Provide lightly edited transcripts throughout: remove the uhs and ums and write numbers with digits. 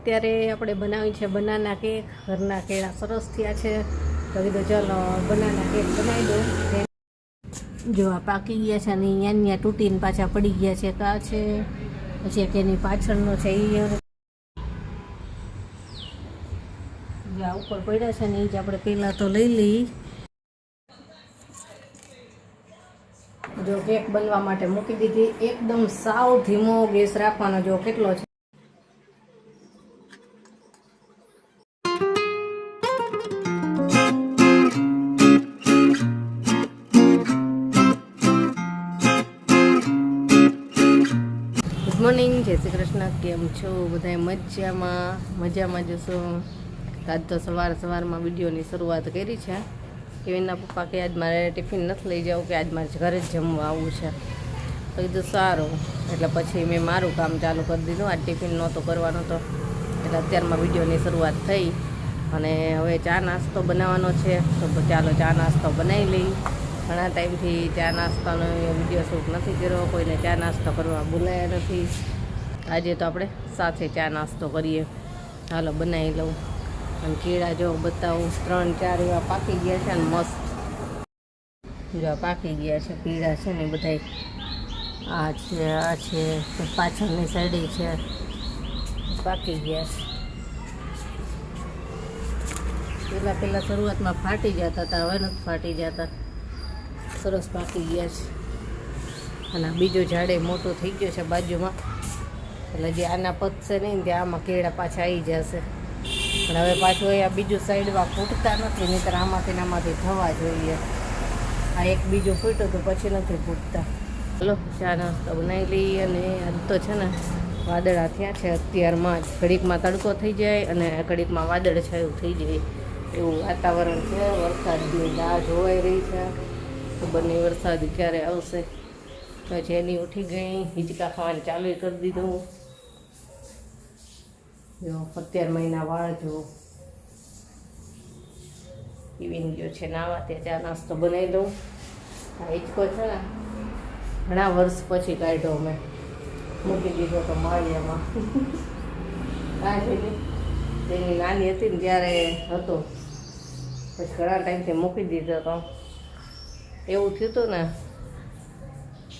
અત્યારે આપણે બનાવી છે બનાના કેક. ઘરના કેળા સરસ થયા છે તો કીધું ચાલો બનાના કેક બનાવી દઉં. જો આ પાકી ગયા છે અને અહીંયા તૂટીને પાછા પડી ગયા છે. કા છે પછી એક એની પાછળનો છે એ જ્યાં ઉપર પડ્યા છે ને એ જ આપણે પહેલાં તો લઈ લઈ. જો કેક બનવા માટે મૂકી દીધી. એકદમ સાવ ધીમો ગેસ રાખવાનો. જો કેટલો છે. ગુડ મોર્નિંગ, જય શ્રી કૃષ્ણ. કેમ છો બધા? મજામાં જશો. આજ તો સવારમાં વિડીયોની શરૂઆત કરી છે. કેવીનના પપ્પા કે આજ મારે ટિફિન નથી લઈ જાવ, કે આજ મારે ઘરે જ જમવા આવવું છે. તો કીધું સારું, એટલે પછી મેં મારું કામ ચાલુ કરી દીધું. આજ ટિફિન નહોતો કરવાનો તો એટલે અત્યારમાં વિડીયોની શરૂઆત થઈ. અને હવે ચા નાસ્તો બનાવવાનો છે તો ચાલો ચા નાસ્તો બનાવી લઈ. ઘણા ટાઈમથી ચા નાસ્તાનો વિડીયો શૂટ નથી કર્યો, કોઈને ચા નાસ્તો કરવા બોલાયા નથી. આજે તો આપણે સાથે ચા નાસ્તો કરીએ. ચાલો બનાવી લઉં. અને કેળા જો બતાવું, 3-4 એવા પાકી ગયા છે ને મસ્ત. જો પાકી ગયા છે, પીળા છે ને બધા. આ છે પાછળની સાઈડે છે, પાકી ગયા છે. પહેલાં શરૂઆતમાં ફાટી જતા હતા, હવે નથી ફાટી જતા. સરસ પાકી ગયા છે. અને બીજો ઝાડે મોટો થઈ ગયો છે બાજુમાં, એટલે જે આના પતશે નહીં ત્યાં આમાં કેળા પાછા આવી જશે. પણ હવે પાછું અહીંયા બીજું સાઈડમાં ફૂટતા નથી, નહીંતર આમાંથી થવા જોઈએ. આ એક બીજું ફૂટ્યું તો પછી નથી ફૂટતા. ચલો ચા નાસ્તો બનાવી લઈએ. અને આજ તો છે ને વાદળા થયા છે અત્યારમાં જ. ઘડીકમાં તડકો થઈ જાય અને ઘડીકમાં વાદળ છાયું થઈ જાય એવું વાતાવરણ છે. વરસાદની રાહ જોવાઈ રહી છે. ખબર નહીં વરસાદ ક્યારે આવશે. તો જેની ઉઠી ગઈ, હિંચકા ખાવાનું ચાલુ કરી દીધું. જો 17 મહિના વાળ જો પીવીને ગયો છે નાવા. તે ચા નાસ્તો બનાવી દઉં. આ હિંચકો છે ને ઘણા વર્ષ પછી કાઢ્યો મેં, મૂકી દીધો તો માળિયામાં. તેની નાની હતી ને ત્યારે હતો, પછી ઘણા ટાઈમથી મૂકી દીધો હતો. એવું થયું હતું ને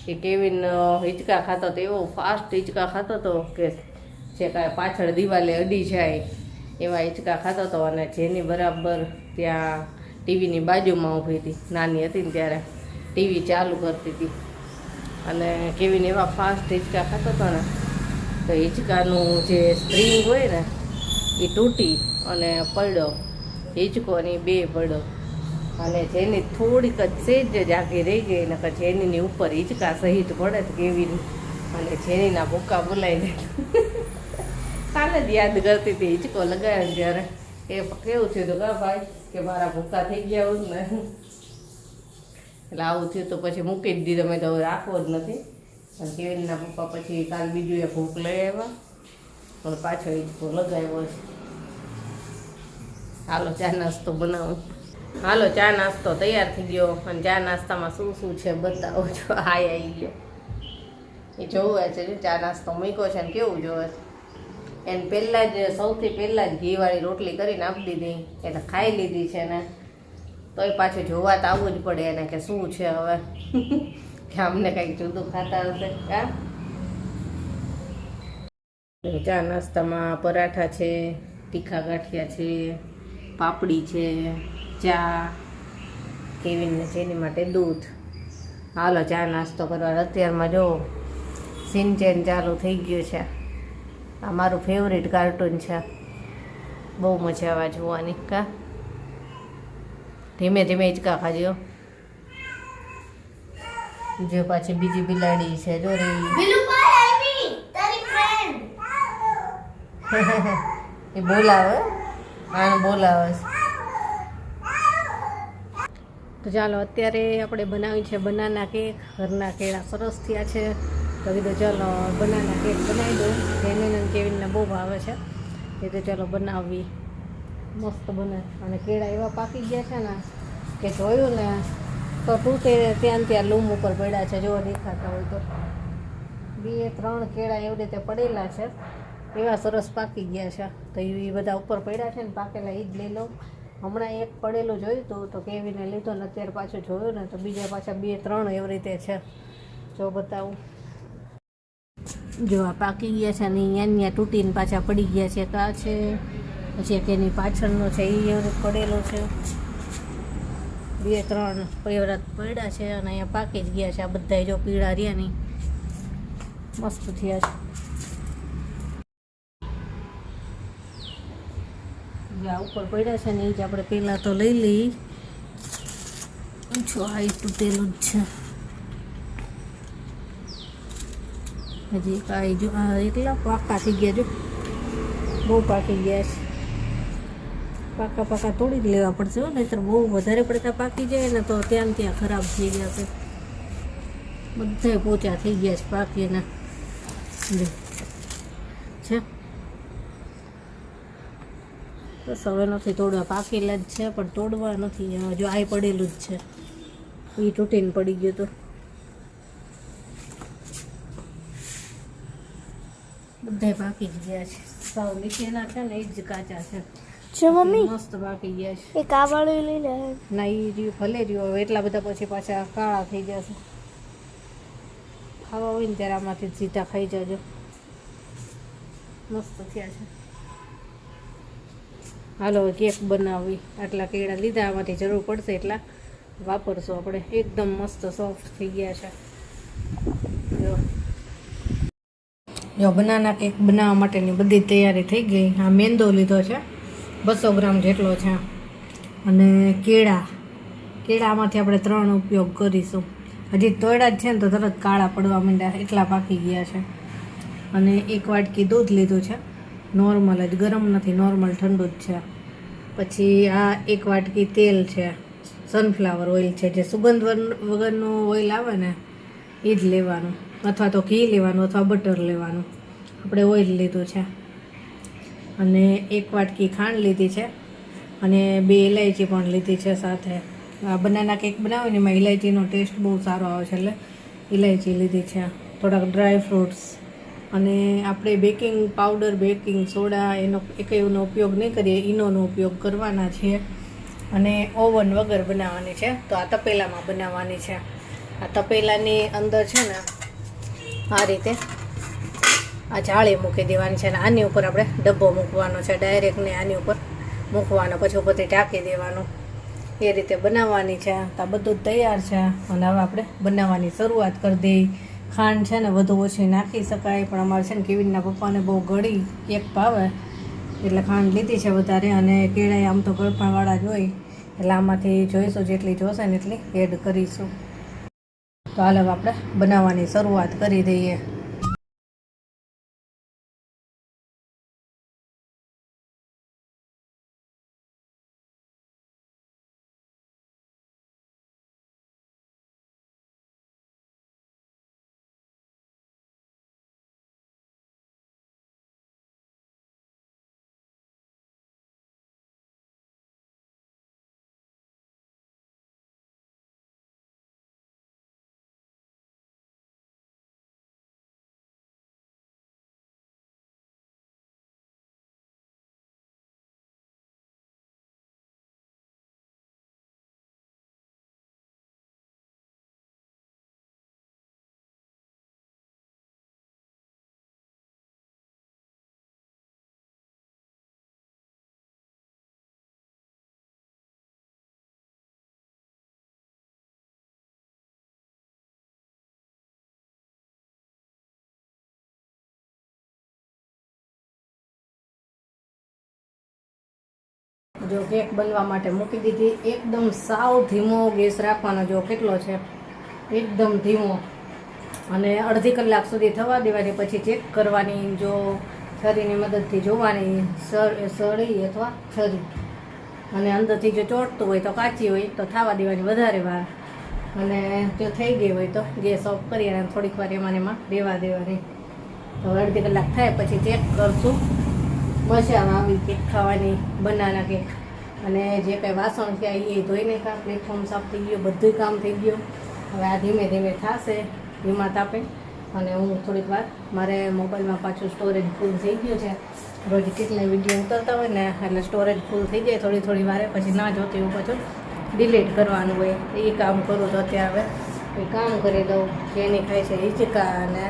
કે કેવીન હિંચકા ખાતો હતો, એવો ફાસ્ટ હિંચકા ખાતો હતો કે જે કાંઈ પાછળ દિવાલે અડી જાય એવા હિંચકા ખાતો હતો. અને જેની બરાબર ત્યાં ટીવીની બાજુમાં ઊભી હતી, નાની હતી ને ત્યારે ટીવી ચાલુ કરતી હતી. અને કેવીન એવા ફાસ્ટ હિંચકા ખાતો હતો ને તો હિંચકાનું જે સ્પ્રિંગ હોય ને એ તૂટી અને પડ્યો. હિંચકો ની બે પડ્યો. અને જેની થોડીક જ સેજ જ આખી રહી ગઈ ને જેનીની ઉપર હિંચકા સહિત પડે તો કેવી. અને જેનીના ભૂકા બોલાવી દે. કાલે જ યાદ કરતી હતી હિંચકો લગાવ્યો ત્યારે એ કેવું થયું હતું કા ભાઈ કે મારા ભૂકા થઈ ગયા હોય ને. એટલે આવું થયું તો પછી મૂકી જ દીધો મેં, તો હવે રાખવો જ નથી. અને કેવીનના પપ્પા પછી કાલ બીજું એક ભૂખ લઈ આવ્યા પણ પાછો હિંચકો લગાવ્યો છે. હાલો ચા નાસ્તો બનાવું. હાલો ચા નાસ્તો તૈયાર થઈ ગયો. અને ચા નાસ્તામાં શું છે બતાવો. જો હાય આવી ગયો એ જોવે છે. ચા નાસ્તો મૂક્યો છે ને કેવું જોવે છે. એને પહેલાં જ સૌથી પહેલાં જ ઘીવાળી રોટલી કરીને આપી દીધી, એટલે ખાઈ લીધી છે ને. તોય પાછું જોવા તો આવવું જ પડે એને કે શું છે હવે, કે અમને કંઈક જુદું ખાતા હશે. ચા નાસ્તામાં પરાઠા છે, તીખા ગાંઠિયા છે, પાપડી છે, ચા, કેવીનને જેની માટે દૂધ. હાલો ચા નાસ્તો કરવા. અત્યારમાં જો સિનચેન ચાલુ થઈ ગયું છે. આ મારું ફેવરેટ કાર્ટૂન છે, બહુ મજા આવે જોવાની. કા ધીમે ધીમે હિંચકા ખાજો. જો પાછી બીજી બિલાડી છે જો રે. એ બોલાવે, આને બોલાવે. તો ચાલો અત્યારે આપણે બનાવી છે બનાના કેક. ઘરના કેળા સરસ થયા છે તો કીધું ચાલો બનાના કેક બનાવી દઉં. જેને કેવીનને બહુ ભાવે છે એ તો ચાલો બનાવવી. મસ્ત બને. અને કેળા એવા પાકી ગયા છે ને કે જોયું ને તો તૂટે ત્યાં લૂમ ઉપર પડ્યા છે. જો દેખાતા હોય તો 2-3 કેળા એવી રીતે પડેલા છે. એવા સરસ પાકી ગયા છે. તો એ બધા ઉપર પડ્યા છે ને પાકેલા, એ જ લઈ લઉં. હમણાં એક પડેલું જોયું હતું તો કેવીને લીધો ને અત્યારે પાછું જોયું ને તો બીજા પાછા 2-3 એવી રીતે છે. જો બતાવું, જો આ પાકી ગયા છે ને અહીંયા તૂટીને પાછા પડી ગયા છે. કા છે પછી એક એની પાછળનો છે એ એવી પડેલો છે. 2-3 પેવરાત પડ્યા છે અને અહીંયા પાકી જ ગયા છે. આ બધા જો પીળા રહ્યા નહીં મસ્ત થયા છે. આ ઉપર પડ્યા છે ને એ જ આપણે પહેલાં તો લઈ લઈ. જો આ તૂટેલું જ છે હજી. કાંઈ જો એટલા પાકા થઈ ગયા, જો બહુ પાકી ગયા છે. પાકા તોડી જ લેવા પડશે હો, નહીંતર બહુ વધારે પડતા પાકી જાય ને તો ત્યાં ખરાબ થઈ ગયા છે. બધા પોચા થઈ ગયા છે પાકીને છે. બસ હવે નથી તોડવા, પાકેલા જ છે પણ તોડવા નથી. જો આ પડેલું જ છે, એ તૂટીને પડી ગયું તો બધા પાકી જ ગયા છે. સાવ નીચેના છે ને એ જ કાચા છે. મમ્મી મસ્ત પાકી ગયા છે. એક આ વાળું લઈ લે. ના એ રહ્યું ભલે રહ્યું, હવે એટલા બધા પછી પાછા કાળા થઈ જશે. ખાવા હોય ને ત્યારે આમાંથી સીધા ખાઈ જજો. મસ્ત થયા છે. હાલો હવે કેક બનાવવી. આટલા કેળા લીધા, આમાંથી જરૂર પડશે એટલા વાપરશું આપણે. એકદમ મસ્ત સોફ્ટ થઈ ગયા છે. જો બનાના કેક બનાવવા માટેની બધી તૈયારી થઈ ગઈ. આ મેંદો લીધો છે 200 ગ્રામ જેટલો છે, અને કેળામાંથી આપણે 3 ઉપયોગ કરીશું. હજી તોડ્યા જ છે ને તો તરત કાળા પડવા માંડ્યા, એટલા પાકી ગયા છે. અને 1 વાટકી દૂધ લીધું છે, નોર્મલ જ, ગરમ નથી, નોર્મલ ઠંડુ જ છે. પછી આ 1 વાટકી તેલ છે, સનફ્લાવર ઓઇલ છે. જે સુગંધ વગરનું ઓઇલ આવે ને એ જ લેવાનું, અથવા તો ઘી લેવાનું અથવા બટર લેવાનું. આપણે ઓઇલ લીધું છે. અને 1 વાટકી ખાંડ લીધી છે, અને 2 ઇલાયચી પણ લીધી છે સાથે. આ બનાના કેક બનાવે ને એમાં ઇલાયચીનો ટેસ્ટ બહુ સારો આવે છે, એટલે ઇલાયચી લીધી છે. થોડાક ડ્રાય ફ્રૂટ્સ, અને આપણે બેકિંગ પાવડર, બેકિંગ સોડા એનો એનો ઉપયોગ નહીં કરીએ, ઈનોનો ઉપયોગ કરવાના છીએ. અને ઓવન વગર બનાવવાની છે. તો આ તપેલામાં બનાવવાની છે. આ તપેલાની અંદર છે ને આ રીતે આ જાળી મૂકી દેવાની છે, અને આની ઉપર આપણે ડબ્બો મૂકવાનો છે. ડાયરેક્ટ ને આની ઉપર મૂકવાનો, પછી ઉપરથી ઢાંકી દેવાનું. એ રીતે બનાવવાની છે. તો આ બધું જ તૈયાર છે, અને હવે આપણે બનાવવાની શરૂઆત કરી દઈએ. ખાંડ છે ને વધુ ઓછી નાખી શકાય, પણ અમારે છે ને કેવીનના પપ્પાને બહુ ગળી કેક ભાવે એટલે ખાંડ લીધી છે વધારે. અને કેળાએ આમ તો ગળપાવાળા જ હોય, એટલે આમાંથી જોઈશું જેટલી જોશે ને એટલી એડ કરીશું. તો હાલ હવે આપણે બનાવવાની શરૂઆત કરી દઈએ. જો કેક બનવા માટે મૂકી દીધી. એકદમ સાવ ધીમો ગેસ રાખવાનો. જો કેટલો છે, એકદમ ધીમો. અને અડધી કલાક સુધી થવા દેવાની. પછી ચેક કરવાની. જો છરીની મદદથી જોવાની, સળી અથવા છરી. અને અંદરથી જો ચોટતું હોય તો કાચી હોય તો થવા દેવાની વધારે વાર. અને જો થઈ ગઈ હોય તો ગેસ ઓફ કરી અને થોડીક વાર એમાં રહેવા દેવાની. તો અડધી કલાક થાય પછી ચેક કરશું. મજા આવી કેક ખાવાની, બનાના કેક. અને જે કંઈ વાસણ થયા એ ધોઈને કામ, પ્લેટફોર્મ સાફ થઈ ગયો, બધું કામ થઈ ગયું. હવે આ ધીમે ધીમે થશે, ધીમા તાપે. અને હું થોડીક વાર મારે મોબાઈલમાં પાછું સ્ટોરેજ ફૂલ થઈ ગયું છે. રોજ કેટલા વિડીયો ઉતરતા હોય ને એટલે સ્ટોરેજ ફૂલ થઈ જાય થોડી વારે, પછી ના જોતી હું પાછું ડિલીટ કરવાનું હોય. એ કામ કરું તો અત્યારે હવે એ કામ કરી દઉં. જેની ખાય છે હિચકા અને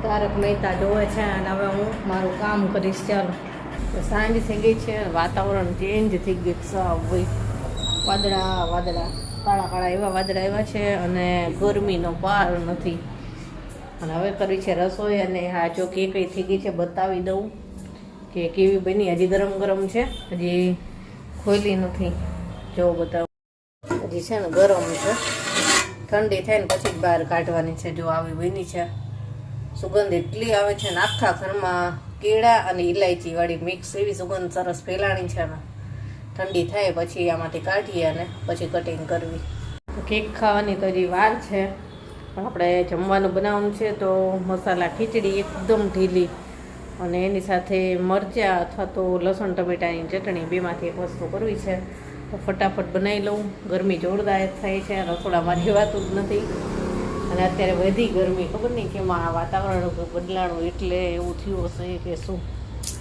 તારક મહેતા જોવે છે અને હવે હું મારું કામ કરીશ. ચાલો તો સાંજ થઈ ગઈ છે, વાતાવરણ ચેન્જ થઈ ગયું. સાવ ભાઈ વાદળા કાળા એવા વાદળા આવ્યા છે અને ગરમીનો પાર નથી. અને હવે કરી છે રસોઈ. અને હા જો કઈ થઈ ગઈ છે બતાવી દઉં કે કેવી બની. હજી ગરમ છે, હજી ખોલી નથી. જો બતાવું, હજી છે ને ગરમ છે. ઠંડી થાય ને પછી જ બહાર કાઢવાની છે. જો આવી બની છે. સુગંધ એટલી આવે છે ને આખા ઘરમાં કેળા અને ઇલાયચી વાળી મિક્સ એવી સુગંધ સરસ ફેલાણી છે ને. ઠંડી થાય પછી આમાંથી કાઢીએ અને પછી કટિંગ કરવી. કેક ખાવાની તો હજી વાર છે, પણ આપણે જમવાનું બનાવવાનું છે. તો મસાલા ખીચડી એકદમ ઢીલી અને એની સાથે મરચાં અથવા તો લસણ ટમેટાની ચટણી, બેમાંથી એક વસ્તુ કરવી છે. તો ફટાફટ બનાવી લઉં. ગરમી જોરદાર થાય છે, રસોડામાં રહેવાતું જ નથી. અને અત્યારે વધી ગરમી, ખબર નહીં કેમ આ વાતાવરણ બદલાણું એટલે એવું થયું હશે કે શું.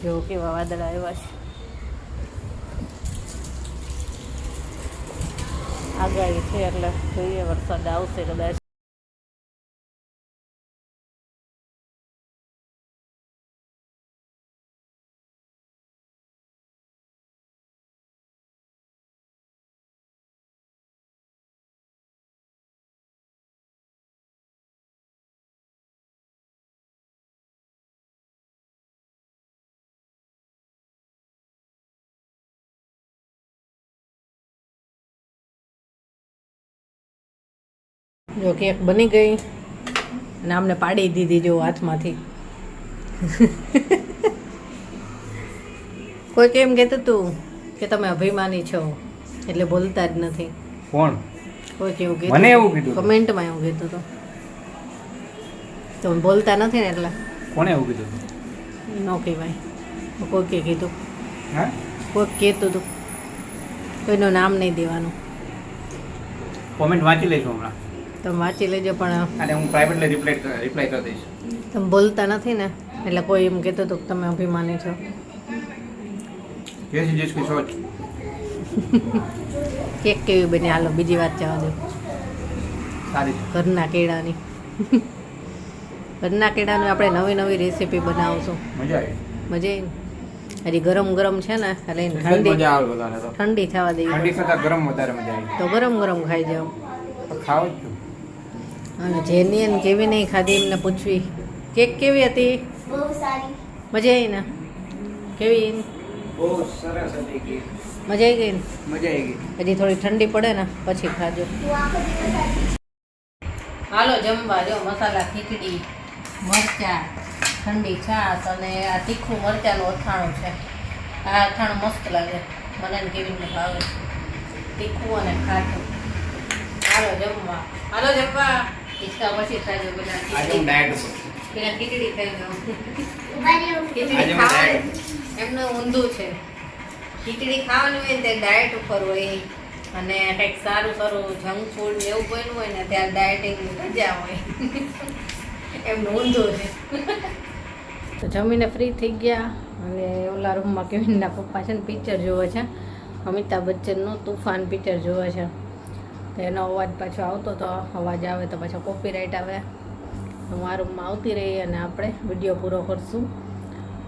જો કેવા વાદળા આવ્યા છે. આગાહી છે એટલે જોઈએ વરસાદ આવશે કદાચ. જો કેક બની ગઈ અને આમને પાડી દીધી જો હાથમાંથી. કોઈ કેમ કહેતું હતું કે તમે અભિમાની છો એટલે બોલતા જ નથી. કોણ? કોઈ કેવું કીધું? મને એવું કીધું. કમેન્ટમાં એવું કીધું હતું. તમે બોલતા નથી ને એટલે. કોણે એવું કીધું? ન કહેવાય. કોઈ કીધું, હા, કોઈ કહેતું હતું. કોઈનું નામ નહીં દેવાનું. કોમેન્ટ વાંચી લઈશું હમણાં. તમે વાંચી લેજો, પણ અને હું પ્રાઇવેટલી રિપ્લાય કરી દઈશ. તમે બોલતા નથી ને એટલે કોઈ એમ કહેતું હતું કે તમે અભિમાની છો. જય શ્રી જય સોચ. કેક કેવી બની હાલો બીજી વાત જવા દો. સારી છે. ઘરના કેળાની આપણે નવી રેસીપી બનાવશું. મજા આવી. મજા આવી ને. હજી ગરમ છે ને એટલે એને મજા આવે બધાને તો. ઠંડી થવા દઈએ ઠંડી કરતાં ગરમ વધારે મજા આવી. તો ગરમ ખાઈ જાઓ. ખાવ જ છું. અને જેની એને કેવી નહીં ખાધી એમને પૂછવી કેક કેવી હતી. બહુ સારી. મજા આવી ને? કેવી? બહુ સરસ હતી કે મજા આવી ગઈ ને? મજા આવી ગઈ. હજી થોડી ઠંડી પડે ને પછી ખાજો. હાલો જમવા. જો મસાલા ખીચડી, મરચાં, ઠંડી છાશ અને આ તીખું મરચાંનું અથાણું છે. આ અથાણું મસ્ત લાગે મને ને કેવીને ભાવે. તીખું અને ખાટું. હાલો જમવા. ઈચ્છા પછી ખાજો. આજે હું ડાયટ ઉપર. પેલા ખીચડી ખાઈ લો. આજે ખીચડી હું ખાવાનું ડાયટ. એમનું ઊંધું છે. ખીચડી ખાવાનું હોય ને તે ડાયટ ઉપર હોય અને કંઈક સારું જંક ફૂડ ને એવું બન્યું હોય ને ત્યારે ડાયટિંગની મજા હોય. એમનું ઊંધું છે. તો જમીને ફ્રી થઈ ગયા અને ઓલા રૂમમાં કેવીનના પપ્પા છે ને પિક્ચર જોવે છે. અમિતાભ બચ્ચનનું તુફાન પિક્ચર જોવે છે. તો એનો અવાજ પાછો આવતો તો અવાજ આવે તો પાછો કોપીરાઇટ આવે. હું આ રૂમમાં આવતી રહી અને આપણે વિડીયો પૂરો કરશું.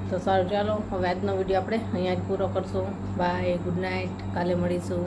તો સારું ચાલો હવે આજનો વિડીયો આપણે અહીંયા જ પૂરો કરશું. Bye, good night. કાલે મળીશું.